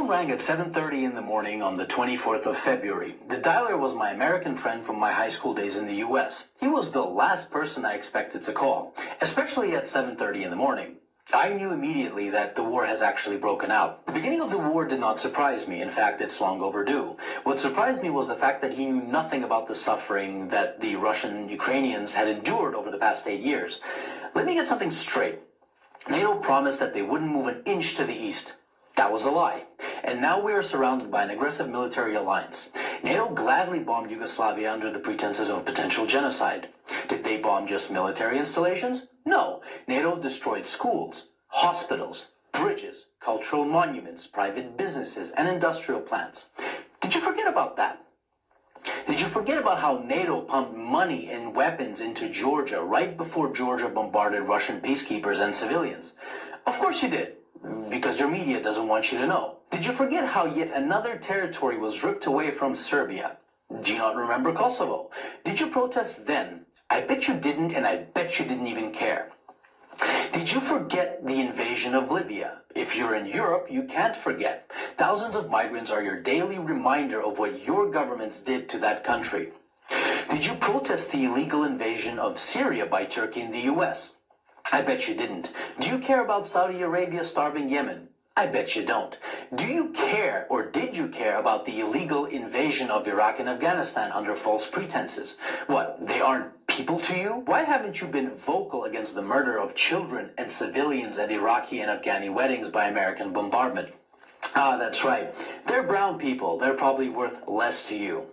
rang at 7:30 in the morning on the 24th of February. The dialer was my American friend from my high school days in the US. He was the last person I expected to call, especially at 7:30 in the morning. I knew immediately that the war has actually broken out. The beginning of the war did not surprise me. In fact, it's long overdue. What surprised me was the fact that he knew nothing about the suffering that the Russian Ukrainians had endured over the past 8 years. Let me get something straight. NATO promised that they wouldn't move an inch to the east. That was a lie. And now we are surrounded by an aggressive military alliance. NATO gladly bombed Yugoslavia under the pretenses of potential genocide. Did they bomb just military installations? No. NATO destroyed schools, hospitals, bridges, cultural monuments, private businesses, and industrial plants. Did you forget about that? Did you forget about how NATO pumped money and weapons into Georgia right before Georgia bombarded Russian peacekeepers and civilians? Of course you did, because your media doesn't want you to know. Did you forget how yet another territory was ripped away from Serbia? Do you not remember Kosovo? Did you protest then? I bet you didn't, and I bet you didn't even care. Did you forget the invasion of Libya? If you're in Europe, you can't forget. Thousands of migrants are your daily reminder of what your governments did to that country. Did you protest the illegal invasion of Syria by Turkey and the US? I bet you didn't. Do you care about Saudi Arabia starving Yemen? I bet you don't. Do you care, or did you care, about the illegal invasion of Iraq and Afghanistan under false pretenses? What, they aren't people to you? Why haven't you been vocal against the murder of children and civilians at Iraqi and Afghani weddings by American bombardment? Ah, that's right. They're brown people. They're probably worth less to you.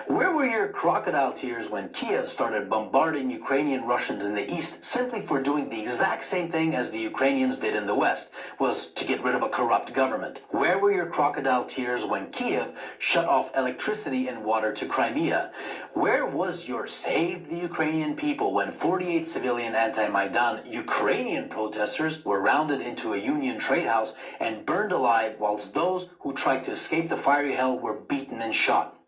Where were your crocodile tears when Kiev started bombarding Ukrainian Russians in the east simply for doing the exact same thing as the Ukrainians did in the west, was to get rid of a corrupt government? Where were your crocodile tears when Kiev shut off electricity and water to Crimea? Where was your Save the Ukrainian People when 48 civilian anti-Maidan Ukrainian protesters were rounded into a Union trade house and burned alive whilst those who tried to escape the fiery hell were beaten and shot?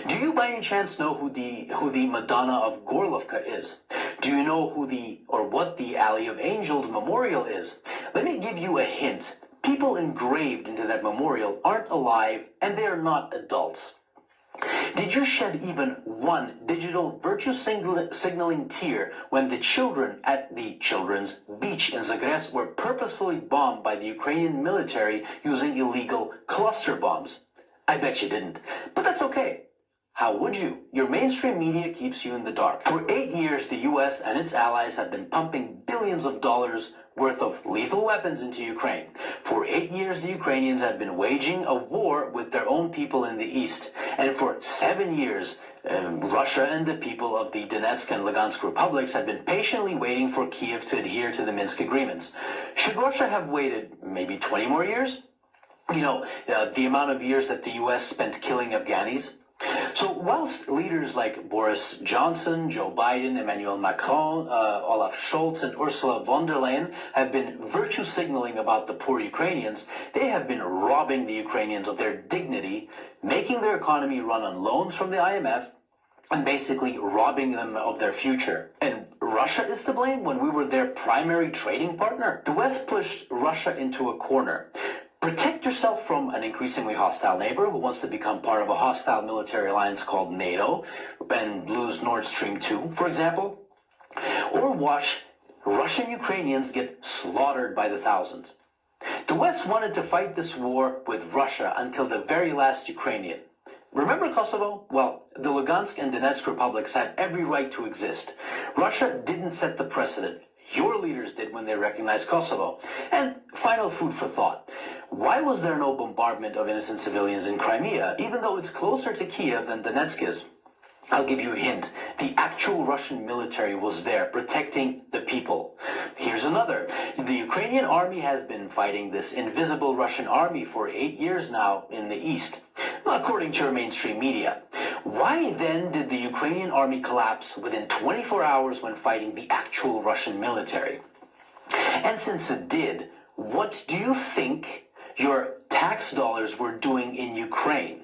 Do you by any chance know who the Madonna of Gorlovka is? Do you know what the Alley of Angels memorial is? Let me give you a hint. People engraved into that memorial aren't alive and they are not adults. Did you shed even one digital virtue signaling tear when the children at the children's beach in Zagreb were purposefully bombed by the Ukrainian military using illegal cluster bombs? I bet you didn't. But that's okay. How would you? Your mainstream media keeps you in the dark. For 8 years, the US and its allies have been pumping billions of dollars worth of lethal weapons into Ukraine. For 8 years, the Ukrainians have been waging a war with their own people in the east. And for 7 years, Russia and the people of the Donetsk and Lugansk republics have been patiently waiting for Kiev to adhere to the Minsk agreements. Should Russia have waited maybe 20 more years? You know, the amount of years that the U.S. spent killing Afghanis. So whilst leaders like Boris Johnson, Joe Biden, Emmanuel Macron, Olaf Scholz, and Ursula von der Leyen have been virtue signaling about the poor Ukrainians, they have been robbing the Ukrainians of their dignity, making their economy run on loans from the IMF, and basically robbing them of their future. And Russia is to blame when we were their primary trading partner? The West pushed Russia into a corner. Protect yourself from an increasingly hostile neighbor who wants to become part of a hostile military alliance called NATO and lose Nord Stream 2, for example. Or watch Russian Ukrainians get slaughtered by the thousands. The West wanted to fight this war with Russia until the very last Ukrainian. Remember Kosovo? Well, the Lugansk and Donetsk republics had every right to exist. Russia didn't set the precedent. Your leaders did when they recognized Kosovo. And final food for thought. Why was there no bombardment of innocent civilians in Crimea, even though it's closer to Kiev than Donetsk is? I'll give you a hint. The actual Russian military was there, protecting the people. Here's another. The Ukrainian army has been fighting this invisible Russian army for 8 years now in the east, according to your mainstream media. Why then did the Ukrainian army collapse within 24 hours when fighting the actual Russian military? And since it did, what do you think your tax dollars were doing in Ukraine?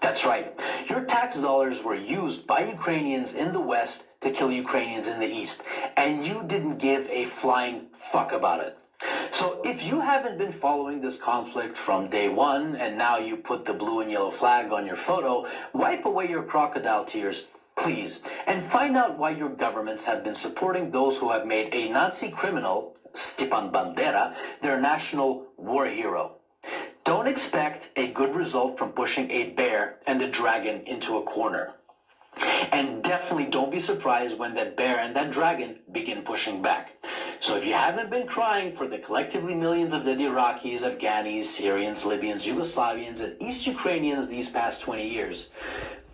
That's right. Your tax dollars were used by Ukrainians in the West to kill Ukrainians in the East, and you didn't give a flying fuck about it. So if you haven't been following this conflict from day one and now you put the blue and yellow flag on your photo, wipe away your crocodile tears, please, and find out why your governments have been supporting those who have made a Nazi criminal, Stepan Bandera, their national war hero. Don't expect a good result from pushing a bear and a dragon into a corner. And definitely don't be surprised when that bear and that dragon begin pushing back. So if you haven't been crying for the collectively millions of dead Iraqis, Afghanis, Syrians, Libyans, Yugoslavians, and East Ukrainians these past 20 years,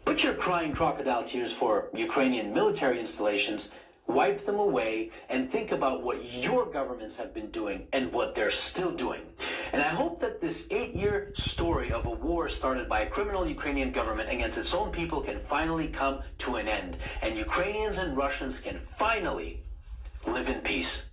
but you're crying crocodile tears for Ukrainian military installations, wipe them away and think about what your governments have been doing and what they're still doing. And I hope that this 8-year story of a war started by a criminal Ukrainian government against its own people can finally come to an end, and Ukrainians and Russians can finally live in peace.